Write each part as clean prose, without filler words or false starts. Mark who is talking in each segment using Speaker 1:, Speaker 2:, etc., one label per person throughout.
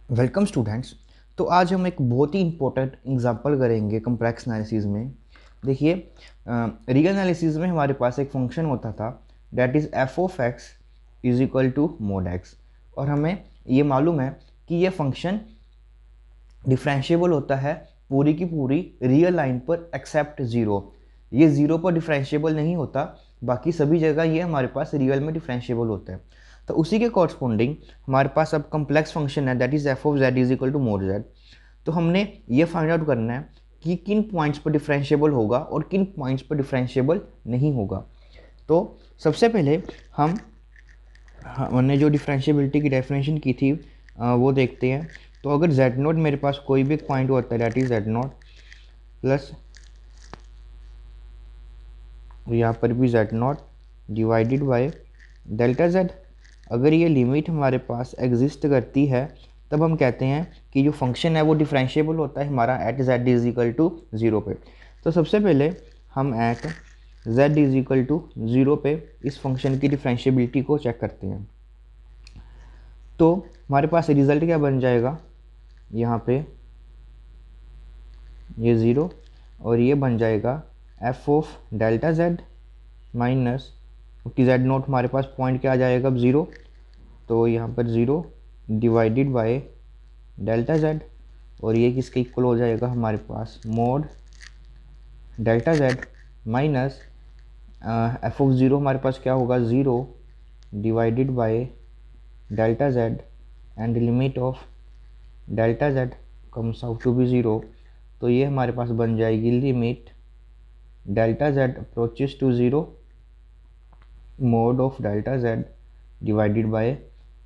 Speaker 1: Welcome students. तो आज हम एक बहुत ही इंपॉर्टेंट एग्जांपल करेंगे कॉम्प्लेक्स एनालिसिस में। देखिए, रियल एनालिसिस में हमारे पास एक फंक्शन होता था that is f of x is equal to mod x, और हमें ये मालूम है कि ये फंक्शन डिफरेंशिएबल होता है पूरी की पूरी रियल लाइन पर एक्सेप्ट ज़ीरो। ये ज़ीरो पर डिफरेंशिएबल नहीं होता, बाकी सभी जगह ये हमारे पास रियल में डिफरेंशिएबल होता है। तो उसी के कॉरस्पॉन्डिंग हमारे पास अब कम्प्लेक्स फंक्शन है that is f of z is equal to mod z. तो हमने ये फाइंड आउट करना है कि किन पॉइंट्स पर डिफरेंशिएबल होगा और किन पॉइंट्स पर डिफरेंशिएबल नहीं होगा। तो सबसे पहले हमने जो डिफरेंशिएबिलिटी की डेफिनेशन की थी वो देखते हैं। तो अगर z नोट मेरे पास कोई भी पॉइंट होता है that is z note plus यहाँ पर भी z note divided by delta z, अगर ये लिमिट हमारे पास एग्जिस्ट करती है तब हम कहते हैं कि जो फंक्शन है वो डिफरेंशिएबल होता है हमारा at z is equal to zero पे। तो सबसे पहले हम at z is equal to zero पे इस फंक्शन की डिफरेंशिएबिलिटी को चेक करते हैं। तो हमारे पास रिजल्ट क्या बन जाएगा, यहाँ पे ये ज़ीरो और ये बन जाएगा F of delta z minus, क्योंकि जेड नोट हमारे पास पॉइंट क्या आ जाएगा अब ज़ीरो, तो यहाँ पर zero divided by delta z, और ये किसके इक्वल हो जाएगा हमारे पास mod delta z minus f of zero हमारे पास क्या होगा zero divided by delta z and limit of delta z comes out to be zero. तो ये हमारे पास बन जाएगी limit delta z approaches to zero mod of delta z divided by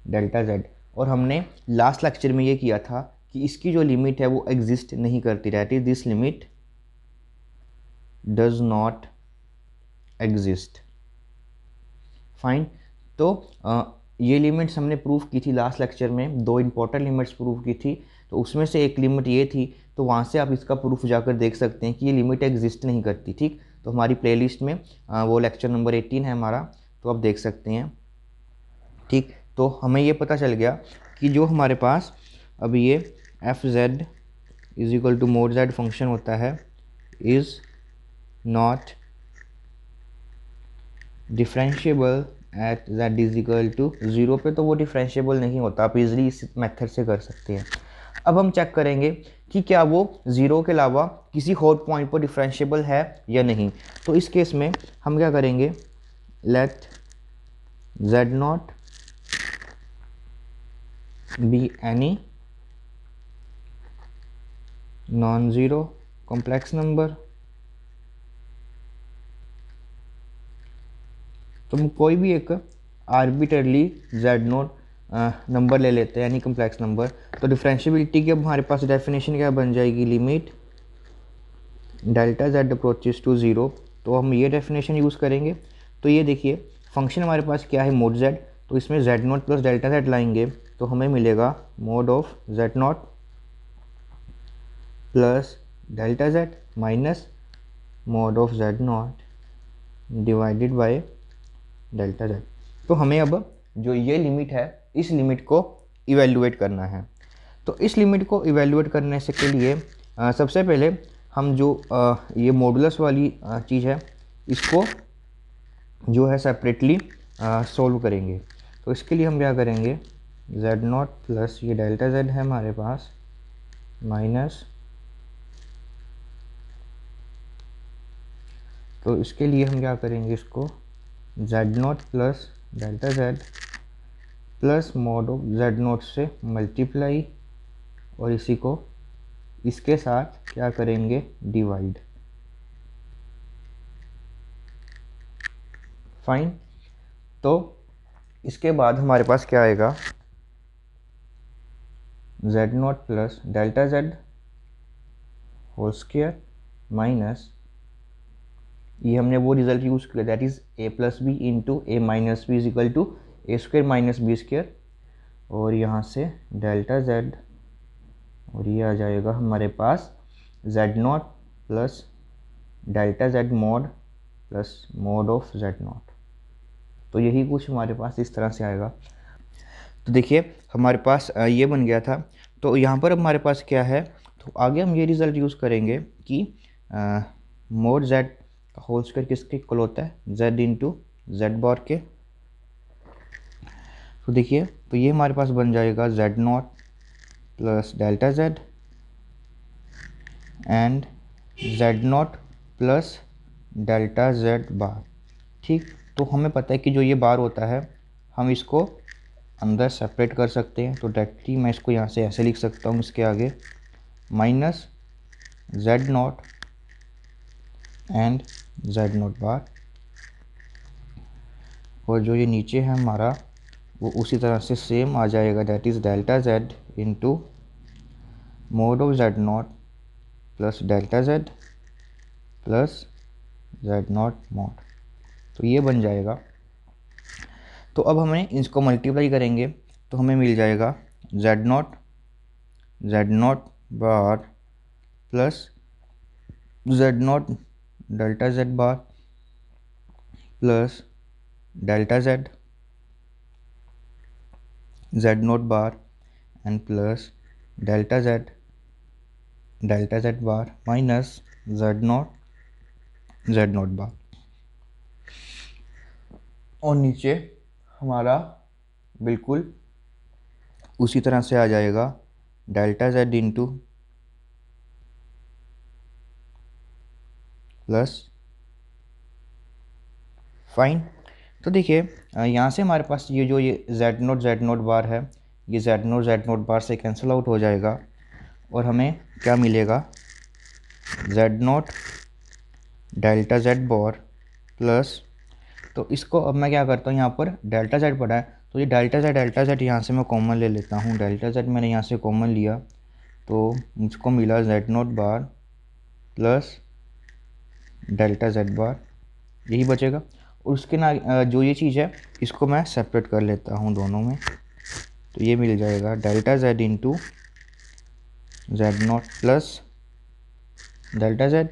Speaker 1: delta z. और हमने लास्ट लेक्चर में ये किया था कि इसकी जो लिमिट है वो एग्जिस्ट नहीं करती, that is this limit does not exist. Fine. तो ये लिमिट्स हमने प्रूव की थी लास्ट लेक्चर में, दो इंपॉर्टेंट लिमिट्स प्रूव की थी। तो उसमें से एक लिमिट ये थी, तो वहाँ से आप इसका प्रूफ जाकर देख सकते हैं कि ये लिमिट एग्जिस्ट नहीं करती। ठीक, तो हमारी प्लेलिस्ट में वो लेक्चर नंबर 18 है हमारा, तो आप देख सकते हैं। ठीक, तो हमें ये पता चल गया कि जो हमारे पास अब ये f z is equal to mod z function होता है is not differentiable at z is equal to zero पे, तो वो डिफरेंशिएबल नहीं होता। आप इजीली इस मेथड से कर सकते हैं। अब हम चेक करेंगे कि क्या वो ज़ीरो के अलावा किसी और पॉइंट पर डिफरेंशिएबल है या नहीं। तो इस केस में हम क्या करेंगे, let z not be any non zero complex number. तो हम कोई भी एक आर्बिट्रली जेड नोट नंबर ले लेते हैं, यानी कॉम्प्लेक्स नंबर। तो डिफरेंशिएबिलिटी की अब हमारे पास डेफिनेशन क्या बन जाएगी, limit delta z approaches to zero. तो हम ये डेफिनेशन यूज़ करेंगे। तो ये देखिए फंक्शन हमारे पास क्या है मोड जेड, तो इसमें Z note plus delta Z लाएंगे तो हमें मिलेगा mode of Z note plus delta z minus mode of Z note divided by delta Z. तो हमें अब जो ये लिमिट है इस लिमिट को इवेल्युएट करना है। तो इस लिमिट को इवेल्युएट करने से के लिए सबसे पहले हम जो ये मॉडुलस वाली चीज़ है इसको जो है सेपरेटली सोल्व करेंगे। तो इसके लिए हम क्या करेंगे, जेड नॉट प्लस ये डेल्टा जेड है हमारे पास माइनस, तो इसके लिए हम क्या करेंगे, इसको Z not plus delta Z plus mod of z not से मल्टीप्लाई, और इसी को इसके साथ क्या करेंगे डिवाइड। फाइन। तो इसके बाद हमारे पास क्या आएगा, z not plus delta z whole square minus, ये हमने वो रिजल्ट यूज़ किया that is a plus b into a minus b is equal to a square minus b square, और यहाँ से डेल्टा जेड, और ये आ जाएगा हमारे पास z not plus delta z mod plus mod of z not. तो यही कुछ हमारे पास इस तरह से आएगा। तो देखिए हमारे पास ये बन गया था। तो यहाँ पर अब हमारे पास क्या है, तो आगे हम ये रिज़ल्ट यूज़ करेंगे कि मोड z का होल स्क्वायर किसके इक्वल होता है, z इंटू जेड बार के। तो देखिए, तो ये हमारे पास बन जाएगा z0 plus delta z and z0 plus delta z बार। ठीक, तो हमें पता है कि जो ये बार होता है हम इसको अंदर सेपरेट कर सकते हैं। तो डायरेक्टली मैं इसको यहाँ से ऐसे लिख सकता हूँ, इसके आगे माइनस z0 एंड z0 बार, और जो ये नीचे है हमारा वो उसी तरह से सेम आ जाएगा, that is delta z into mode of z0 plus delta z plus z0 mode. तो ये बन जाएगा। तो अब हमें इसको मल्टीप्लाई करेंगे तो हमें मिल जाएगा z0 bar plus z0 delta z bar plus delta z0 bar and plus delta z bar minus z0 बार, और नीचे हमारा बिल्कुल उसी तरह से आ जाएगा delta z into plus fine. तो देखिए यहाँ से हमारे पास ये जो ये z0 बार है, ये z0 बार से कैंसिल आउट हो जाएगा और हमें क्या मिलेगा, z0 डेल्टा z बार प्लस, तो इसको अब मैं क्या करता हूँ, यहाँ पर डेल्टा z पड़ा है तो ये डेल्टा z यहाँ से मैं कॉमन ले लेता हूँ। डेल्टा z मैंने यहाँ से कॉमन लिया तो मुझको मिला z0 बार प्लस डेल्टा z बार, यही बचेगा। और उसके ना जो ये चीज़ है इसको मैं सेपरेट कर लेता हूँ दोनों में, तो ये मिल जाएगा delta z into z0 plus delta z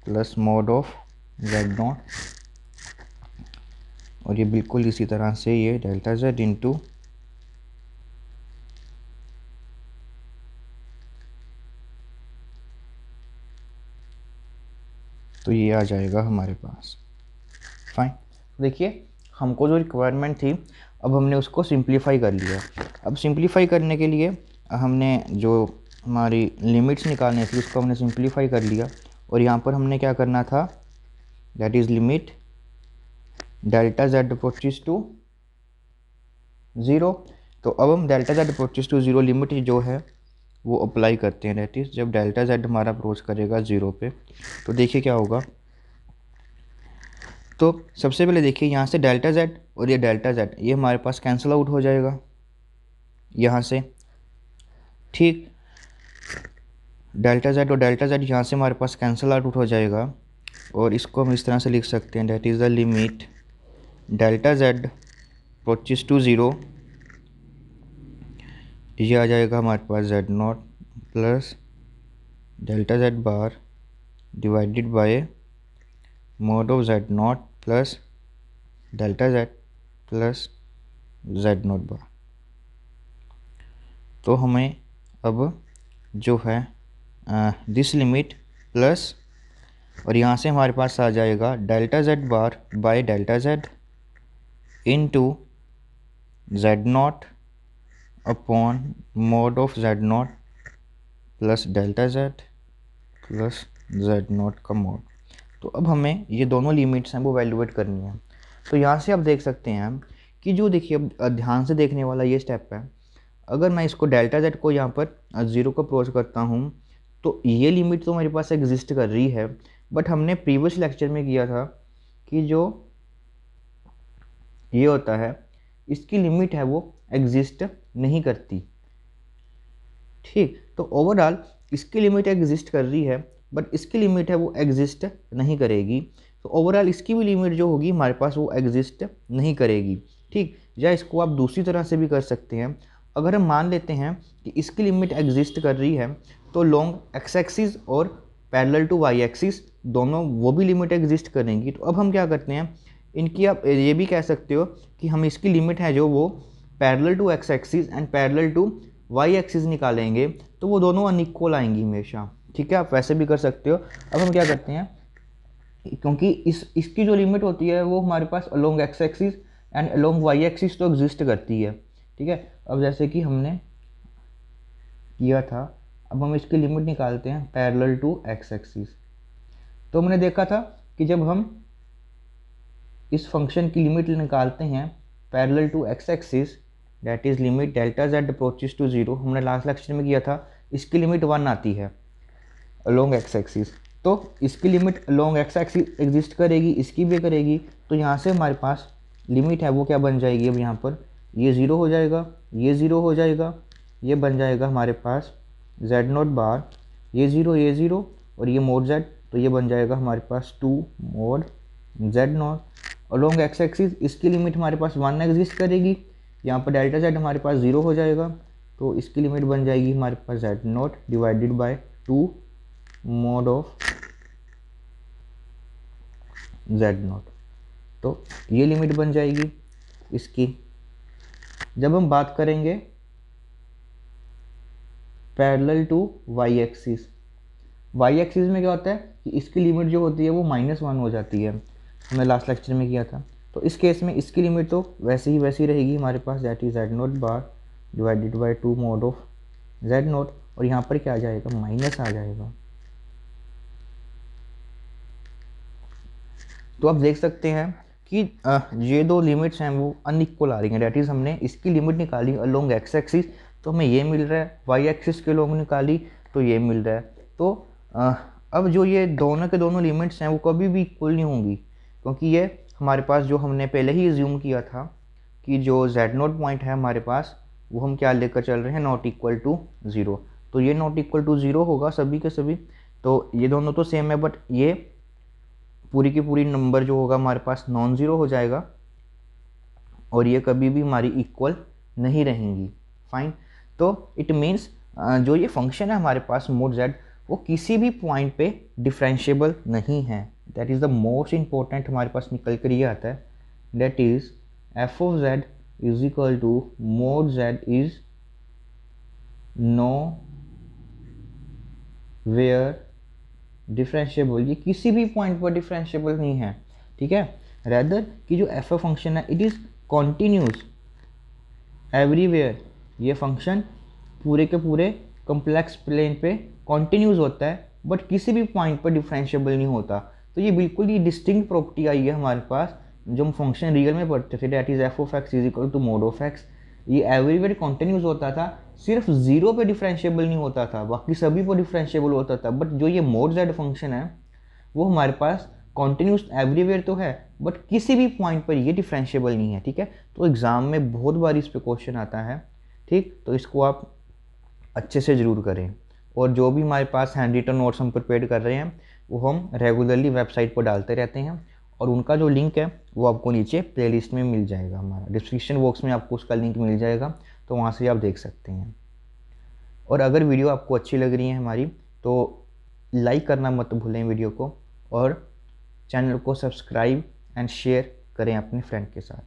Speaker 1: plus mode of z0, और ये बिल्कुल इसी तरह से ये डेल्टा z इंटू तो ये आ जाएगा हमारे पास। फाइन, देखिए हमको जो रिक्वायरमेंट थी अब हमने उसको सिंप्लीफाई कर लिया। अब सिंप्लीफाई करने के लिए हमने जो हमारी लिमिट्स निकालनी थी उसको हमने सिंप्लीफाई कर लिया, और यहाँ पर हमने क्या करना था, that is limit delta z approaches to 0। तो अब हम delta z approaches to 0 limit जो है वो अप्लाई करते हैं, दैट इज़ जब डेल्टा z हमारा अप्रोच करेगा 0 पे तो देखिए क्या होगा। तो सबसे पहले देखिए यहाँ से डेल्टा z और ये डेल्टा z ये हमारे पास कैंसिल आउट हो जाएगा यहाँ से। ठीक, डेल्टा z और डेल्टा z यहाँ से हमारे पास कैंसिल आउट हो जाएगा, और इसको हम इस तरह से लिख सकते हैं, that is the limit delta z approaches to 0, ये आ जाएगा हमारे पास z0 plus delta z bar divided by mod of z0 plus delta z plus z0 bar. तो हमें अब जो है दिस लिमिट प्लस, और यहाँ से हमारे पास आ जाएगा delta z bar by delta z into z0 upon mode of z0 plus delta z plus z0 का मोड। तो अब हमें ये दोनों लिमिट्स हैं वो वैल्यूएट करनी है। तो यहाँ से आप देख सकते हैं कि जो देखिए अब ध्यान से देखने वाला ये स्टेप है, अगर मैं इसको डेल्टा z को यहाँ पर 0 को अप्रोच करता हूँ तो ये लिमिट तो मेरे पास एग्जिस्ट कर रही है, बट हमने प्रीवियस लेक्चर में किया था कि जो ये होता है इसकी लिमिट है वो एग्जिस्ट नहीं करती। ठीक, तो ओवरऑल इसकी लिमिट एग्जिस्ट कर रही है बट इसकी लिमिट है वो एग्जिस्ट नहीं करेगी, तो ओवरऑल इसकी भी लिमिट जो होगी हमारे पास वो एग्जिस्ट नहीं करेगी। ठीक, या इसको आप दूसरी तरह से भी कर सकते हैं, अगर हम मान लेते हैं कि इसकी लिमिट एग्जिस्ट कर रही है तो लॉन्ग एक्स एक्सिस और पैरेलल टू वाई एक्सिस दोनों वो भी लिमिट एग्जिस्ट करेंगी। तो अब हम क्या करते हैं, इनकी आप ये भी कह सकते हो कि हम इसकी लिमिट है जो वो parallel to x axis and parallel to y axis निकालेंगे तो वो दोनों अनइक्वल आएंगी हमेशा, ठीक है। आप वैसे भी कर सकते हो। अब हम क्या करते हैं, क्योंकि इसकी जो लिमिट होती है वो हमारे पास along x axis and along y axis तो एग्जिस्ट करती है, ठीक है। अब जैसे कि हमने किया था, अब हम इसकी लिमिट निकालते हैं पैरेलल टू एक्स एक्सिस। तो हमने देखा था कि जब हम इस फंक्शन की लिमिट निकालते हैं parallel to x axis, that is limit delta z approaches to zero, हमने लास्ट लेक्चर में किया था, इसकी लिमिट 1 आती है अलोंग एक्स एक्सिस। तो इसकी limit along x axis exist करेगी, इसकी भी करेगी। तो यहाँ से हमारे पास लिमिट है वो क्या बन जाएगी, अब यहाँ पर ये 0 हो जाएगा, ये 0 हो जाएगा, ये बन जाएगा हमारे पास जेड नॉट बार, ये 0 और ये मोड जेड, तो ये बन जाएगा हमारे पास 2 mode Z not along x axis. इसकी लिमिट हमारे पास 1 एग्जिस्ट करेगी, यहाँ पर डेल्टा जेड हमारे पास 0 हो जाएगा, तो इसकी लिमिट बन जाएगी हमारे पास z not divided by 2 mod of z not. तो ये लिमिट बन जाएगी इसकी। जब हम बात करेंगे parallel to y axis, y axis में क्या होता है कि इसकी लिमिट जो होती है वो -1 हो जाती है, हमने लास्ट लेक्चर में किया था। तो इस केस में इसकी लिमिट तो वैसे ही वैसी रहेगी हमारे पास, that is z not bar divided by 2 mod of z not, और यहाँ पर क्या आ जाएगा, माइनस आ जाएगा। तो आप देख सकते हैं कि ये दो लिमिट्स हैं वो अनइक्वल आ रही हैं, दैट इज़ हमने इसकी लिमिट निकाली अलोंग एक्स एक्सिस तो हमें ये मिल रहा है, वाई एक्सिस के अलोंग निकाली तो ये मिल रहा है। तो अब जो ये दोनों के दोनों लिमिट्स हैं वो कभी भी इक्वल नहीं होंगी, क्योंकि ये हमारे पास जो हमने पहले ही एज्यूम किया था कि जो जेड नोट पॉइंट है हमारे पास वो हम क्या लेकर चल रहे हैं, नॉट इक्वल टू 0। तो ये नॉट इक्वल टू 0 होगा सभी के सभी, तो ये दोनों तो सेम है, बट ये पूरी की पूरी नंबर जो होगा हमारे पास नॉन ज़ीरो हो जाएगा और ये कभी भी हमारी इक्वल नहीं रहेंगी। फाइन। तो इट मीन्स जो ये फंक्शन है हमारे पास मोड जेड वो किसी भी पॉइंट पे डिफरेंशिएबल नहीं है। That is the most important हमारे पास निकल कर ये आता है, that is f of z is equal to mod z is nowhere differentiable, ये किसी भी पॉइंट पर डिफरेंशिएबल नहीं है, ठीक है। रैदर कि जो एफ फंक्शन है इट इज़ कॉन्टीन्यूस एवरीवेयर, ये फंक्शन पूरे के पूरे कॉम्प्लेक्स प्लेन पे कॉन्टीन्यूस होता है बट किसी भी पॉइंट पर डिफरेंशिएबल नहीं होता। तो ये बिल्कुल ही डिस्टिंक्ट प्रॉपर्टी आई है हमारे पास जो हम फंक्शन रियल में पढ़ते थे, that is f of x is equal to mod of x. ये एवरीवेयर कॉन्टीन्यूस होता था, सिर्फ 0 पे डिफरेंशिएबल नहीं होता था, बाकी सभी पर डिफरेंशिएबल होता था। बट जो ये मोड जेड फंक्शन है वो हमारे पास कॉन्टीन्यूस एवरीवेयर तो है बट किसी भी पॉइंट पर ये डिफरेंशिएबल नहीं है, ठीक है। तो एग्ज़ाम में बहुत बार इस पे क्वेश्चन आता है, ठीक। तो इसको आप अच्छे से ज़रूर करें। और जो भी हमारे पास हैंड रिटन नोट्स हम प्रिपेयर कर रहे हैं वो हम रेगुलरली वेबसाइट पर डालते रहते हैं और उनका जो लिंक है वो आपको नीचे प्लेलिस्ट में मिल जाएगा, हमारा डिस्क्रिप्शन बॉक्स में आपको उसका लिंक मिल जाएगा, तो वहाँ से आप देख सकते हैं। और अगर वीडियो आपको अच्छी लग रही है हमारी तो लाइक करना मत भूलें वीडियो को, और चैनल को सब्सक्राइब एंड शेयर करें अपने फ्रेंड के साथ।